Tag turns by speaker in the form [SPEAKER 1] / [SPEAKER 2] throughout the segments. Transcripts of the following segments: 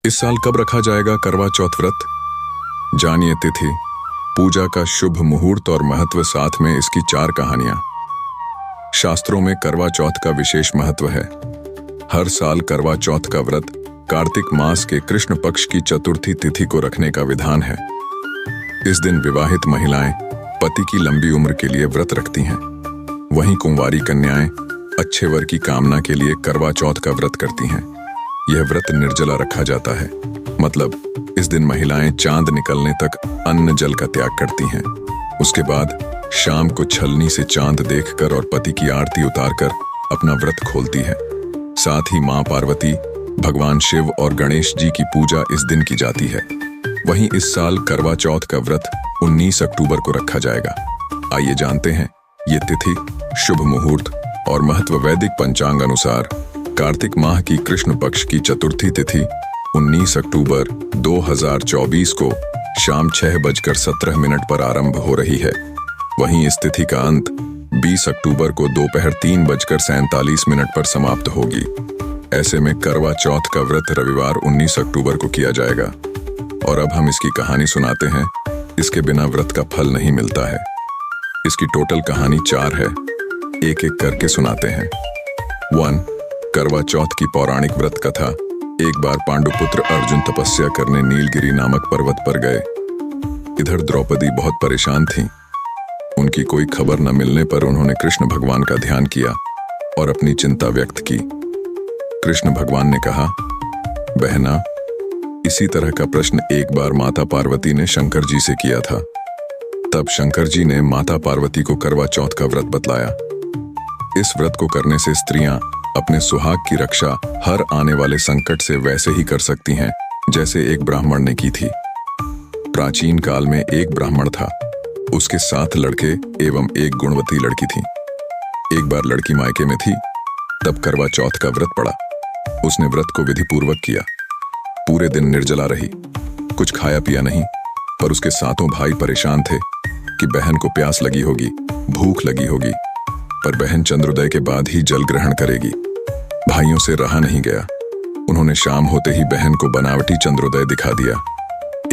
[SPEAKER 1] इस साल कब रखा जाएगा करवा चौथ व्रत? जानिए तिथि, पूजा का शुभ मुहूर्त और महत्व, साथ में इसकी 4 कहानियां। शास्त्रों में करवा चौथ का विशेष महत्व है। हर साल करवा चौथ का व्रत कार्तिक मास के कृष्ण पक्ष की चतुर्थी तिथि को रखने का विधान है। इस दिन विवाहित महिलाएं पति की लंबी उम्र के लिए व्रत रखती हैं। वहीं कुंवारी कन्याएं अच्छे वर की कामना के लिए करवा चौथ का व्रत करती हैं। यह व्रत निर्जला रखा जाता है, मतलब इस दिन महिलाएं चांद निकलने तक अन्न जल का त्याग करती हैं। उसके बाद शाम को छलनी से चांद देखकर और पति की आरती उतारकर अपना व्रत खोलती है। साथ ही मां पार्वती, भगवान शिव और गणेश जी की पूजा इस दिन की जाती है। वहीं इस साल करवा चौथ का व्रत 19 अक्टूबर को रखा जाएगा। आइए जानते हैं ये तिथि, शुभ मुहूर्त और महत्व। वैदिक पंचांग अनुसार कार्तिक माह की कृष्ण पक्ष की चतुर्थी तिथि 19 अक्टूबर 2024 को शाम 6:17 पर आरंभ हो रही है। वहीं इस तिथि का अंत 20 अक्टूबर को दोपहर 3:47 पर समाप्त होगी। ऐसे में करवा चौथ का व्रत रविवार 19 अक्टूबर को किया जाएगा। और अब हम इसकी कहानी सुनाते हैं। इसके बिना व्रत का फल नहीं मिलता है। इसकी टोटल कहानी 4 है, एक एक करके सुनाते हैं। 1. करवा चौथ की पौराणिक व्रत कथा। एक बार पांडुपुत्र अर्जुन तपस्या करने नीलगिरी नामक पर्वत पर गए। इधर द्रौपदी बहुत परेशान थीं। उनकी कोई खबर न मिलने पर उन्होंने कृष्ण भगवान का ध्यान किया और अपनी चिंता व्यक्त की। कृष्ण भगवान ने कहा, बहना, इसी तरह का प्रश्न एक बार माता पार्वती ने शंकर जी से किया था। तब शंकर जी ने माता पार्वती को करवा चौथ का व्रत बतलाया। इस व्रत को करने से स्त्रियां अपने सुहाग की रक्षा हर आने वाले संकट से वैसे ही कर सकती हैं जैसे एक ब्राह्मण ने की थी। प्राचीन काल में एक ब्राह्मण था। उसके 7 लड़के एवं एक गुणवती लड़की थी। एक बार लड़की मायके में थी, तब करवा चौथ का व्रत पड़ा। उसने व्रत को विधि पूर्वक किया। पूरे दिन निर्जला रही, कुछ खाया पिया नहीं। पर उसके 7 भाई परेशान थे कि बहन को प्यास लगी होगी, भूख लगी होगी, पर बहन चंद्रोदय के बाद ही जल ग्रहण करेगी। भाइयों से रहा नहीं गया। उन्होंने शाम होते ही बहन को बनावटी चंद्रोदय दिखा दिया।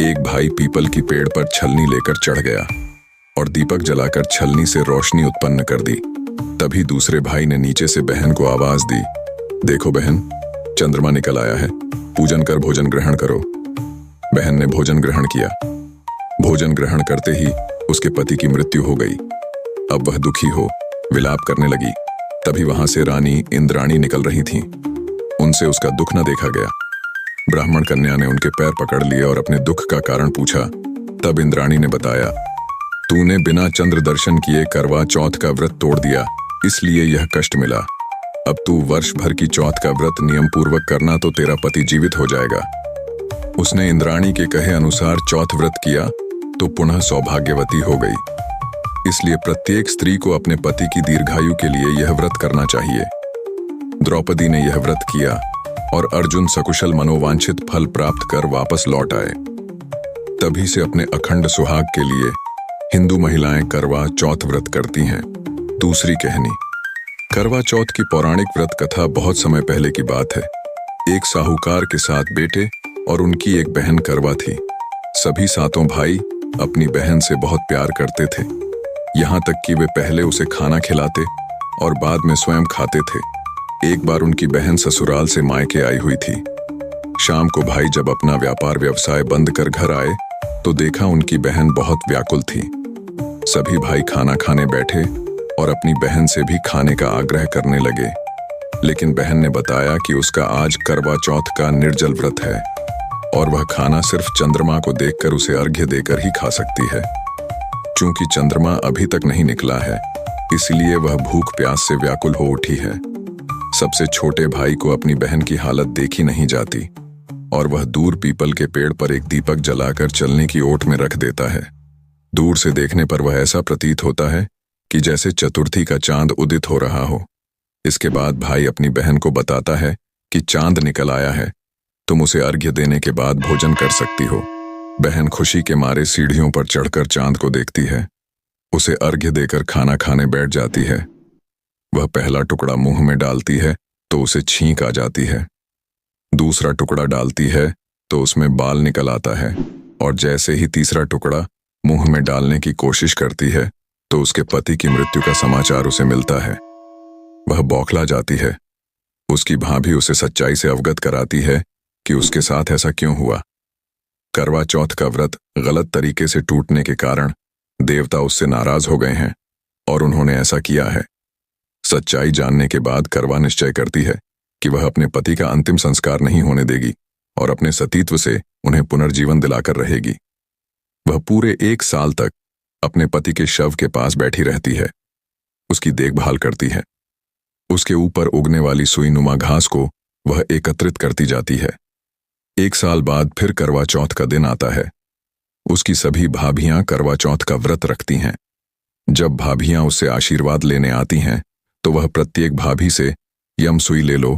[SPEAKER 1] एक भाई पीपल की पेड़ पर छलनी लेकर चढ़ गया और दीपक जलाकर छलनी से रोशनी उत्पन्न कर दी। तभी दूसरे भाई ने नीचे से बहन को आवाज दी, देखो बहन, चंद्रमा निकल आया है, पूजन कर भोजन ग्रहण करो। बहन ने भोजन ग्रहण किया। भोजन ग्रहण करते ही उसके पति की मृत्यु हो गई। अब वह दुखी हो विलाप करने लगी। तभी वहां से रानी इंद्राणी निकल रही थीं। उनसे उसका दुख न देखा गया। ब्राह्मण कन्या ने उनके पैर पकड़ लिए और अपने दुख का कारण पूछा। तब इंद्राणी ने बताया, तूने बिना चंद्र दर्शन किए करवा चौथ का व्रत तोड़ दिया, इसलिए यह कष्ट मिला। अब तू वर्ष भर की चौथ का व्रत नियम पूर्वक करना तो तेरा पति जीवित हो जाएगा। उसने इंद्राणी के कहे अनुसार चौथ व्रत किया तो पुनः सौभाग्यवती हो गई। इसलिए प्रत्येक स्त्री को अपने पति की दीर्घायु के लिए यह व्रत करना चाहिए। द्रौपदी ने यह व्रत किया और अर्जुन सकुशल मनोवांछित फल प्राप्त कर वापस लौट आए। तभी से अपने अखंड सुहाग के लिए हिंदू महिलाएं करवा चौथ व्रत करती हैं। दूसरी कहानी। करवा चौथ की पौराणिक व्रत कथा बहुत समय पहले की बात है। एक साहूकार के 7 बेटे और उनकी एक बहन करवा थी। सभी 7 भाई अपनी बहन से बहुत प्यार करते थे, यहाँ तक कि वे पहले उसे खाना खिलाते और बाद में स्वयं खाते थे। एक बार उनकी बहन ससुराल से मायके आई हुई थी। शाम को भाई जब अपना व्यापार व्यवसाय बंद कर घर आए तो देखा उनकी बहन बहुत व्याकुल थी। सभी भाई खाना खाने बैठे और अपनी बहन से भी खाने का आग्रह करने लगे, लेकिन बहन ने बताया कि उसका आज करवा चौथ का निर्जल व्रत है और वह खाना सिर्फ चंद्रमा को देखकर उसे अर्घ्य देकर ही खा सकती है। चूंकि चंद्रमा अभी तक नहीं निकला है, इसलिए वह भूख प्यास से व्याकुल हो उठी है। सबसे छोटे भाई को अपनी बहन की हालत देखी नहीं जाती और वह दूर पीपल के पेड़ पर एक दीपक जलाकर चलने की ओट में रख देता है। दूर से देखने पर वह ऐसा प्रतीत होता है कि जैसे चतुर्थी का चांद उदित हो रहा हो। इसके बाद भाई अपनी बहन को बताता है कि चांद निकल आया है, तुम उसे अर्घ्य देने के बाद भोजन कर सकती हो। बहन खुशी के मारे सीढ़ियों पर चढ़कर चांद को देखती है। उसे अर्घ्य देकर खाना खाने बैठ जाती है। वह पहला टुकड़ा मुंह में डालती है तो उसे छींक आ जाती है। दूसरा टुकड़ा डालती है तो उसमें बाल निकल आता है, और जैसे ही तीसरा टुकड़ा मुंह में डालने की कोशिश करती है तो उसके पति की मृत्यु का समाचार उसे मिलता है। वह बौखला जाती है। उसकी भाभी उसे सच्चाई से अवगत कराती है कि उसके साथ ऐसा क्यों हुआ। करवा चौथ का व्रत गलत तरीके से टूटने के कारण देवता उससे नाराज हो गए हैं और उन्होंने ऐसा किया है। सच्चाई जानने के बाद करवा निश्चय करती है कि वह अपने पति का अंतिम संस्कार नहीं होने देगी और अपने सतीत्व से उन्हें पुनर्जीवन दिलाकर रहेगी। वह पूरे 1 साल तक अपने पति के शव के पास बैठी रहती है, उसकी देखभाल करती है। उसके ऊपर उगने वाली सुईनुमा घास को वह एकत्रित करती जाती है। 1 साल बाद फिर करवा चौथ का दिन आता है। उसकी सभी भाभियां करवा चौथ का व्रत रखती हैं। जब भाभियां उससे आशीर्वाद लेने आती हैं तो वह प्रत्येक भाभी से यम सुई ले लो,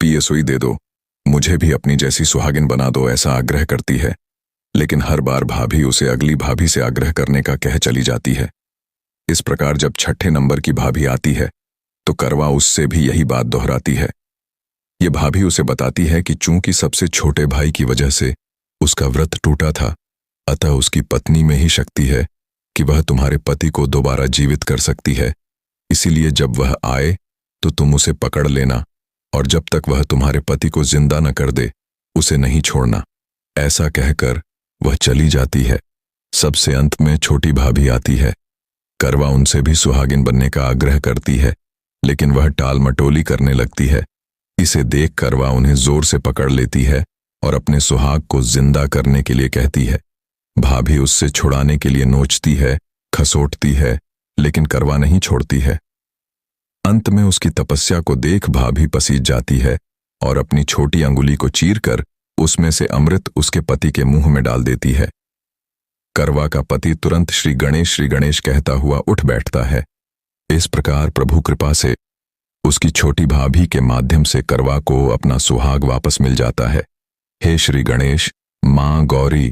[SPEAKER 1] पिए सुई दे दो, मुझे भी अपनी जैसी सुहागिन बना दो, ऐसा आग्रह करती है। लेकिन हर बार भाभी उसे अगली भाभी से आग्रह करने का कह चली जाती है। इस प्रकार जब 6ठे नंबर की भाभी आती है तो करवा उससे भी यही बात दोहराती है। ये भाभी उसे बताती है कि चूंकि सबसे छोटे भाई की वजह से उसका व्रत टूटा था, अतः उसकी पत्नी में ही शक्ति है कि वह तुम्हारे पति को दोबारा जीवित कर सकती है। इसीलिए जब वह आए तो तुम उसे पकड़ लेना और जब तक वह तुम्हारे पति को जिंदा न कर दे उसे नहीं छोड़ना। ऐसा कहकर वह चली जाती है। सबसे अंत में छोटी भाभी आती है। करवा उनसे भी सुहागिन बनने का आग्रह करती है, लेकिन वह टाल मटोली करने लगती है। इसे देख करवा उन्हें जोर से पकड़ लेती है और अपने सुहाग को जिंदा करने के लिए कहती है। भाभी उससे छुड़ाने के लिए नोचती है, खसोटती है, लेकिन करवा नहीं छोड़ती है। अंत में उसकी तपस्या को देख भाभी पसीज जाती है और अपनी छोटी अंगुली को चीरकर उसमें से अमृत उसके पति के मुंह में डाल देती है। करवा का पति तुरंत श्री गणेश कहता हुआ उठ बैठता है। इस प्रकार प्रभु कृपा से उसकी छोटी भाभी के माध्यम से करवा को अपना सुहाग वापस मिल जाता है। हे श्री गणेश, मां गौरी,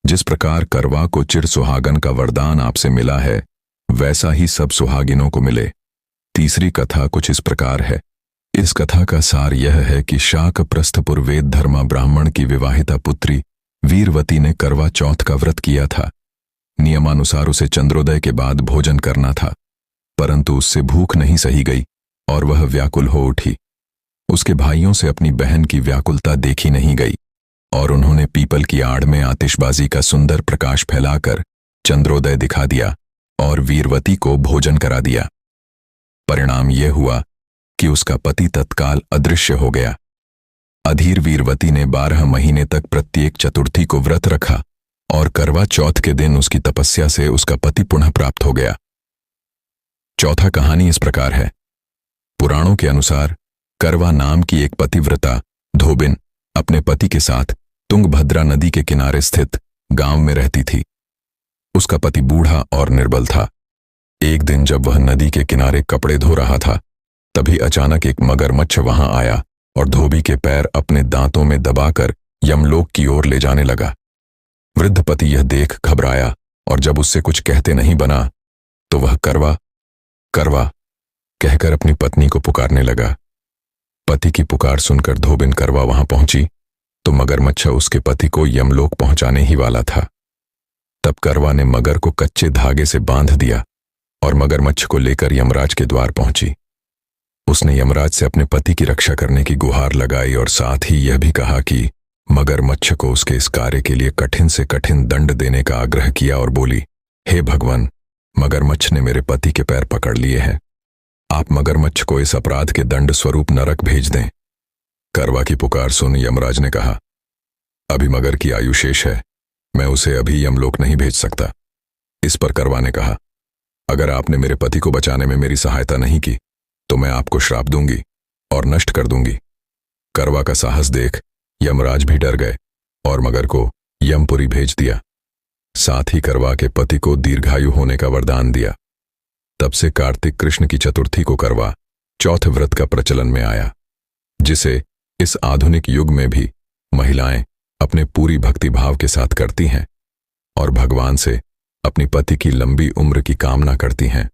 [SPEAKER 1] जिस प्रकार करवा को चिर सुहागन का वरदान आपसे मिला है, वैसा ही सब सुहागिनों को मिले। तीसरी कथा कुछ इस प्रकार है। इस कथा का सार यह है कि शाक प्रस्थपुर वेद धर्मा ब्राह्मण की विवाहिता पुत्री वीरवती ने करवा चौथ का व्रत किया था। नियमानुसार उसे चंद्रोदय के बाद भोजन करना था, परंतु उससे भूख नहीं सही गई और वह व्याकुल हो उठी। उसके भाइयों से अपनी बहन की व्याकुलता देखी नहीं गई और उन्होंने पीपल की आड़ में आतिशबाजी का सुंदर प्रकाश फैलाकर चंद्रोदय दिखा दिया और वीरवती को भोजन करा दिया। परिणाम यह हुआ कि उसका पति तत्काल अदृश्य हो गया। अधीर वीरवती ने 12 महीने तक प्रत्येक चतुर्थी को व्रत रखा और करवा चौथ के दिन उसकी तपस्या से उसका पति पुनः प्राप्त हो गया। चौथा कहानी इस प्रकार है। पुराणों के अनुसार करवा नाम की एक पतिव्रता धोबिन अपने पति के साथ तुंगभद्रा नदी के किनारे स्थित गांव में रहती थी। उसका पति बूढ़ा और निर्बल था। एक दिन जब वह नदी के किनारे कपड़े धो रहा था, तभी अचानक एक मगरमच्छ वहां आया और धोबी के पैर अपने दांतों में दबाकर यमलोक की ओर ले जाने लगा। वृद्ध पति यह देख घबराया और जब उससे कुछ कहते नहीं बना तो वह करवा करवा कहकर अपनी पत्नी को पुकारने लगा। पति की पुकार सुनकर धोबिन करवा वहां पहुंची तो मगरमच्छ उसके पति को यमलोक पहुंचाने ही वाला था। तब करवा ने मगर को कच्चे धागे से बांध दिया और मगरमच्छ को लेकर यमराज के द्वार पहुंची। उसने यमराज से अपने पति की रक्षा करने की गुहार लगाई और साथ ही यह भी कहा कि मगरमच्छ को उसके इस कार्य के लिए कठिन से कठिन दंड देने का आग्रह किया और बोली, हे भगवान, मगरमच्छ ने मेरे पति के पैर पकड़ लिए हैं। आप मगरमच्छ को इस अपराध के दंड स्वरूप नरक भेज दें। करवा की पुकार सुन यमराज ने कहा, अभी मगर की आयु शेष है, मैं उसे अभी यमलोक नहीं भेज सकता। इस पर करवा ने कहा, अगर आपने मेरे पति को बचाने में मेरी सहायता नहीं की तो मैं आपको श्राप दूंगी और नष्ट कर दूंगी। करवा का साहस देख यमराज भी डर गए और मगर को यमपुरी भेज दिया। साथ ही करवा के पति को दीर्घायु होने का वरदान दिया। तब से कार्तिक कृष्ण की चतुर्थी को करवा चौथ व्रत का प्रचलन में आया, जिसे इस आधुनिक युग में भी महिलाएं अपने पूरी भक्ति भाव के साथ करती हैं और भगवान से अपनी पति की लंबी उम्र की कामना करती हैं।